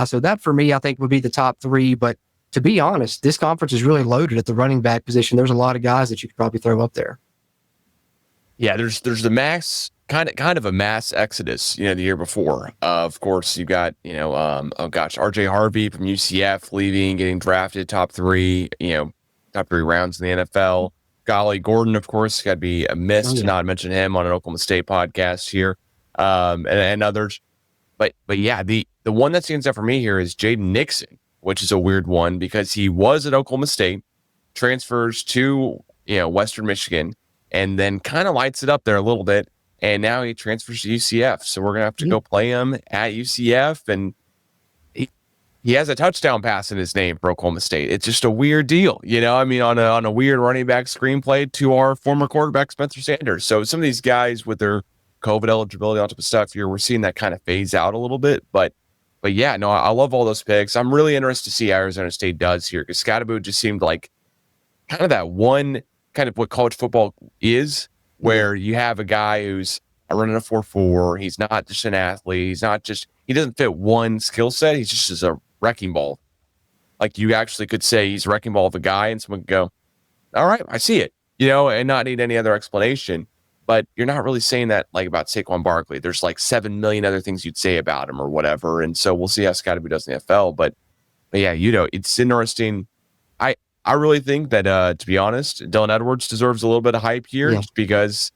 So that for me, I think would be the top three. But to be honest, this conference is really loaded at the running back position. There's a lot of guys that you could probably throw up there. Yeah, there's the mass kind of a mass exodus, the year before. Of course, you got, RJ Harvey from UCF leaving, getting drafted top three rounds in the NFL. Golly Gordon, of course, got to be amiss to not mention him on an Oklahoma State podcast here, and others. But yeah, the one that stands out for me here is Jayden Nixon, which is a weird one because he was at Oklahoma State, transfers to Western Michigan, and then kind of lights it up there a little bit. And now he transfers to UCF. So we're going to have to go play him at UCF. And he has a touchdown pass in his name for Oklahoma State. It's just a weird deal, on a weird running back screenplay to our former quarterback, Spencer Sanders. So some of these guys with their COVID eligibility, all type of stuff here, we're seeing that kind of phase out a little bit. But yeah, no, I love all those picks. I'm really interested to see how Arizona State does here because Skattebo just seemed like kind of that one kind of what college football is, where you have a guy who's running a 4.4. He's not just an athlete. He doesn't fit one skill set. He's just a wrecking ball. Like you actually could say he's a wrecking ball of a guy and someone could go, all right, I see it, and not need any other explanation. But you're not really saying that like about Saquon Barkley. There's like 7 million other things you'd say about him or whatever. And so we'll see how Skattebo does in the NFL. But yeah, it's interesting. I really think that, to be honest, Dylan Edwards deserves a little bit of hype here just because,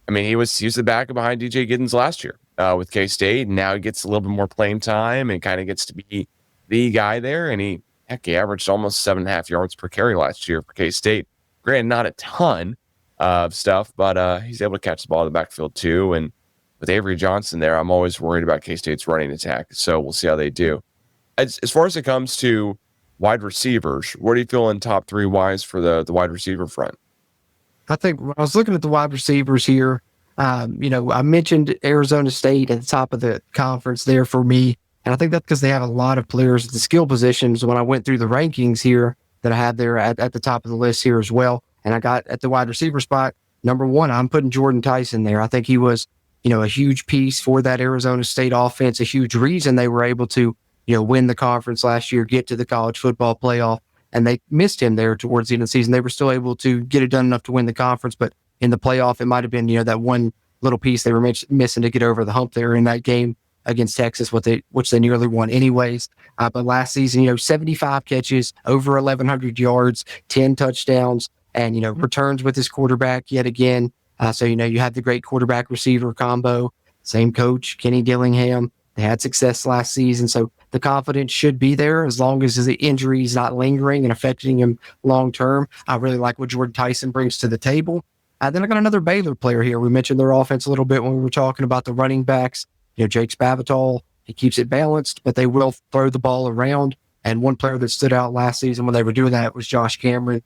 he was the backup behind DJ Giddens last year with K-State, and now he gets a little bit more playing time and kind of gets to be the guy there. And he averaged almost 7.5 yards per carry last year for K-State. Granted, not a ton of stuff, but he's able to catch the ball in the backfield too. And with Avery Johnson there, I'm always worried about K-State's running attack. So we'll see how they do. As far as it comes to wide receivers, what do you feel in top three wise for the wide receiver front? I think when I was looking at the wide receivers here, I mentioned Arizona State at the top of the conference there for me. And I think that's because they have a lot of players at the skill positions. When I went through the rankings here that I had there at the top of the list here as well, and I got at the wide receiver spot, number one, I'm putting Jordan Tyson there. I think he was, a huge piece for that Arizona State offense, a huge reason they were able to win the conference last year, get to the college football playoff, and they missed him there towards the end of the season. They were still able to get it done enough to win the conference, but in the playoff, it might have been, that one little piece they were missing to get over the hump there in that game against Texas, which they nearly won anyways. But last season, 75 catches, over 1,100 yards, 10 touchdowns, and, returns with his quarterback yet again. So, you have the great quarterback receiver combo, same coach, Kenny Dillingham. They had success last season, so the confidence should be there as long as the injury is not lingering and affecting him long term. I really like what Jordan Tyson brings to the table. Then I got another Baylor player here. We mentioned their offense a little bit when we were talking about the running backs. Jake Spavital, he keeps it balanced, but they will throw the ball around. And one player that stood out last season when they were doing that was Josh Cameron.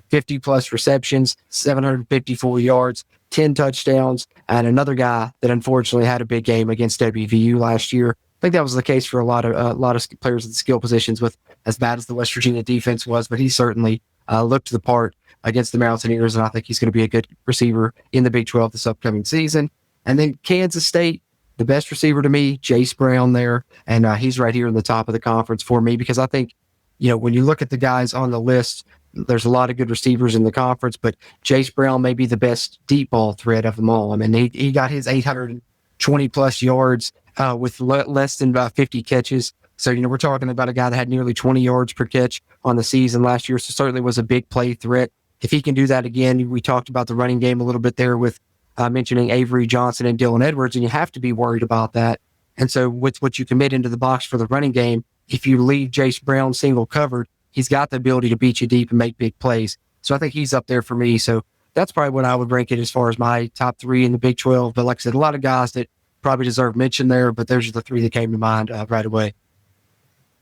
50 plus receptions, 754 yards, 10 touchdowns, and another guy that unfortunately had a big game against WVU last year. I think that was the case for a lot of players at the skill positions, with as bad as the West Virginia defense was, but he certainly looked the part against the Mountaineers, and I think he's going to be a good receiver in the Big 12 this upcoming season. And then Kansas State, the best receiver to me, Jace Brown there, and he's right here in the top of the conference for me because I think, when you look at the guys on the list, there's a lot of good receivers in the conference, but Jace Brown may be the best deep ball threat of them all. He got his 820 plus yards with less than 50 catches. So, we're talking about a guy that had nearly 20 yards per catch on the season last year. So certainly was a big play threat. If he can do that again, we talked about the running game a little bit there with mentioning Avery Johnson and Dylan Edwards, and you have to be worried about that. And so with what you commit into the box for the running game, if you leave Jace Brown single covered, he's got the ability to beat you deep and make big plays. So I think he's up there for me. So that's probably what I would rank it as far as my top three in the Big 12. But like I said, a lot of guys that probably deserve mention there, but those are the three that came to mind right away.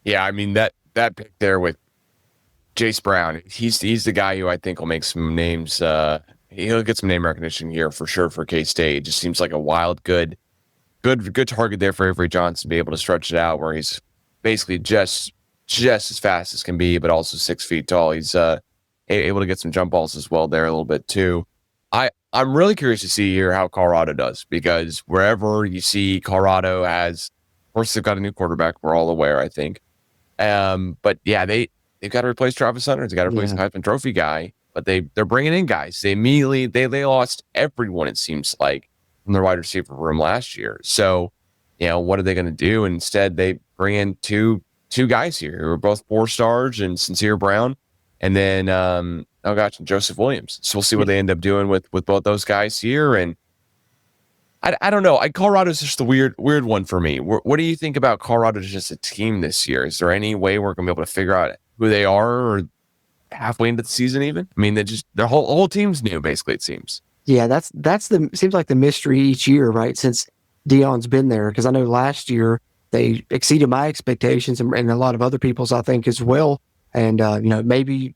Yeah, that pick there with Jace Brown, he's the guy who I think will make some names. He'll get some name recognition here for sure for K-State. It just seems like a wild, good target there for Avery Johnson to be able to stretch it out where he's basically just as fast as can be, but also 6 feet tall. He's able to get some jump balls as well there a little bit too. I'm really curious to see here how Colorado does, because wherever you see Colorado has Of course, they've got a new quarterback. We're all aware, I think. But yeah, they've got to replace Travis Hunter. They got to replace the Heisman Trophy guy. But they're bringing in guys. They immediately they lost everyone, it seems like, from their wide receiver room last year. So, what are they going to do? Instead, they bring in two guys here who are both 4-stars, and Sincere Brown, and then Joseph Williams. So we'll see what they end up doing with both those guys here. And I don't know. Colorado's just the weird one for me. What do you think about Colorado just a team this year? Is there any way we're going to be able to figure out who they are, or halfway into the season even? I mean, their whole team's new, basically, it seems. Yeah, seems like the mystery each year, right? Since Dion's been there, because I know last year they exceeded my expectations and a lot of other people's, I think, as well. And maybe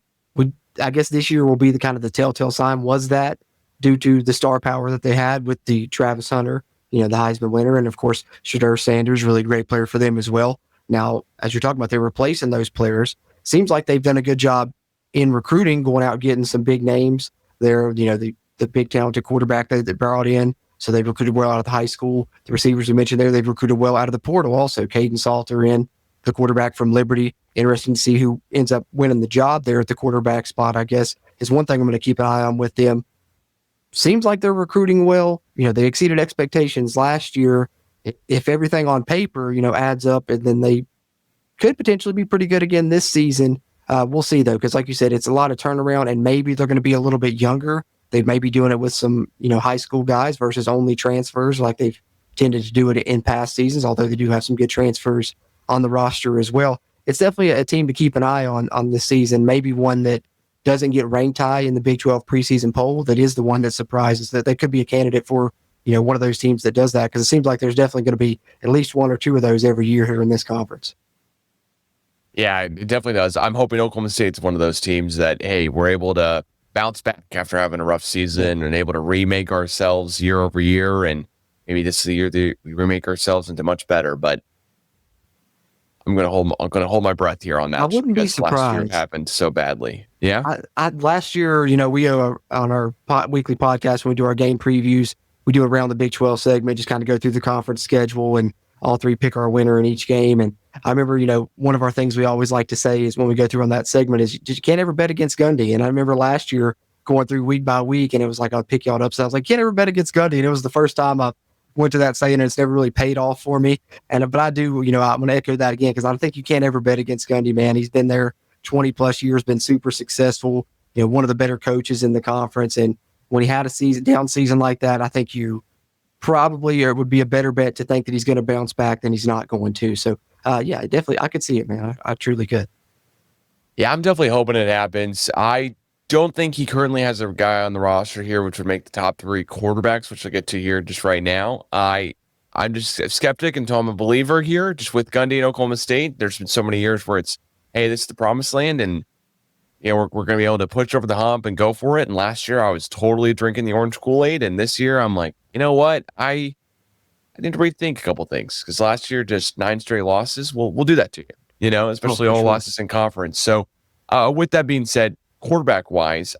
I guess this year will be the kind of the telltale sign. Was that due to the star power that they had with the Travis Hunter, the Heisman winner, and of course Shedeur Sanders, really great player for them as well. Now, as you're talking about, they're replacing those players. Seems like they've done a good job in recruiting, going out getting some big names. They're the big talented quarterback that they brought in. So they've recruited well out of the high school. The receivers we mentioned there, they've recruited well out of the portal also. Caden Salter in, the quarterback from Liberty. Interesting to see who ends up winning the job there at the quarterback spot, I guess, is one thing I'm going to keep an eye on with them. Seems like they're recruiting well. They exceeded expectations last year. If everything on paper, adds up, and then they could potentially be pretty good again this season. We'll see, though, because like you said, it's a lot of turnaround, and maybe they're going to be a little bit younger. They may be doing it with some, high school guys versus only transfers like they've tended to do it in past seasons, although they do have some good transfers on the roster as well. It's definitely a team to keep an eye on this season, maybe one that doesn't get ranked high in the Big 12 preseason poll. That is the one that surprises, that they could be a candidate for, one of those teams that does that, because it seems like there's definitely going to be at least one or two of those every year here in this conference. Yeah, it definitely does. I'm hoping Oklahoma State's one of those teams that, hey, we're able to bounce back after having a rough season and able to remake ourselves year over year. And maybe this is the year that we remake ourselves into much better. But I'm going to hold my breath here on that. I wouldn't be surprised. Last year happened so badly. Yeah. Last year, we on our weekly podcast, when we do our game previews, we do around the Big 12 segment, just kind of go through the conference schedule and all three pick our winner in each game. And I remember, one of our things we always like to say is when we go through on that segment is you can't ever bet against Gundy. And I remember last year going through week by week, and it was like, I'll pick y'all up. So I was like, can't ever bet against Gundy. And it was the first time I went to that saying, and it's never really paid off for me. But I do, I'm going to echo that again, because I think you can't ever bet against Gundy, man. He's been there 20 plus years, been super successful, one of the better coaches in the conference. And when he had a down season like that, I think you probably, or it would be a better bet to think that he's going to bounce back than he's not going to. So, yeah, definitely, I could see it, man. I truly could. Yeah, I'm definitely hoping it happens. I don't think he currently has a guy on the roster here, which would make the top 3 quarterbacks, which I'll get to here just right now. I'm just a skeptic until I'm a believer here, just with Gundy and Oklahoma State. There's been so many years where it's, hey, this is the promised land, and we're going to be able to push over the hump and go for it. And last year I was totally drinking the orange Kool-Aid, and this year I'm like, you know what? I need to rethink a couple things, because last year just 9 straight losses. We'll do that to you, especially all losses in conference. So with that being said, quarterback wise,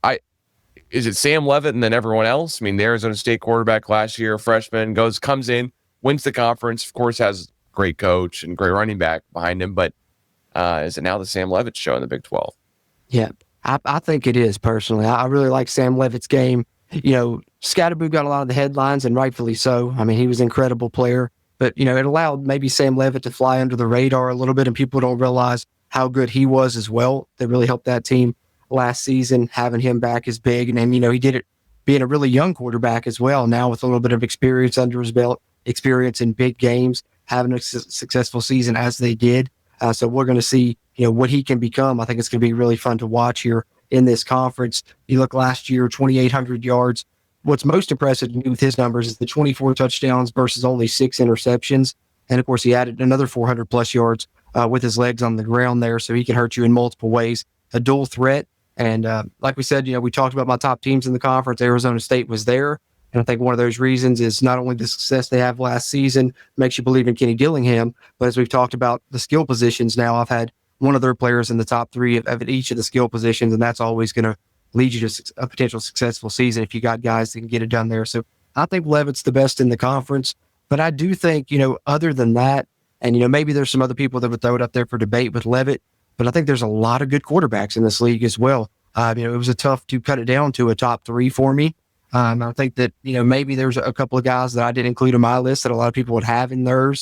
is it Sam Leavitt and then everyone else? I mean, the Arizona State quarterback last year, freshman, comes in, wins the conference, of course, has a great coach and great running back behind him. But is it now the Sam Leavitt show in the Big 12? Yeah, I think it is, personally. I really like Sam Leavitt's game. Skattebo got a lot of the headlines, and rightfully so. I mean, he was an incredible player. But, it allowed maybe Sam Leavitt to fly under the radar a little bit, and people don't realize how good he was as well. That really helped that team last season. Having him back is big. And then, he did it being a really young quarterback as well, now with a little bit of experience under his belt, experience in big games, having a successful season as they did. So we're going to see, what he can become. I think it's going to be really fun to watch here in this conference. You look last year, 2,800 yards. What's most impressive to me with his numbers is the 24 touchdowns versus only 6 interceptions. And of course, he added another 400 plus yards with his legs on the ground there. So he can hurt you in multiple ways. A dual threat. And like we said, we talked about my top teams in the conference. Arizona State was there. And I think one of those reasons is not only the success they have last season makes you believe in Kenny Dillingham, but as we've talked about the skill positions now, I've had one of their players in the top 3 of each of the skill positions, and that's always going to lead you to a potential successful season if you got guys that can get it done there. So I think Leavitt's the best in the conference, but I do think, other than that, And, maybe there's some other people that would throw it up there for debate with Levitt, but I think there's a lot of good quarterbacks in this league as well. It was a tough to cut it down to a top 3 for me. I think that, maybe there's a couple of guys that I didn't include on my list that a lot of people would have in theirs.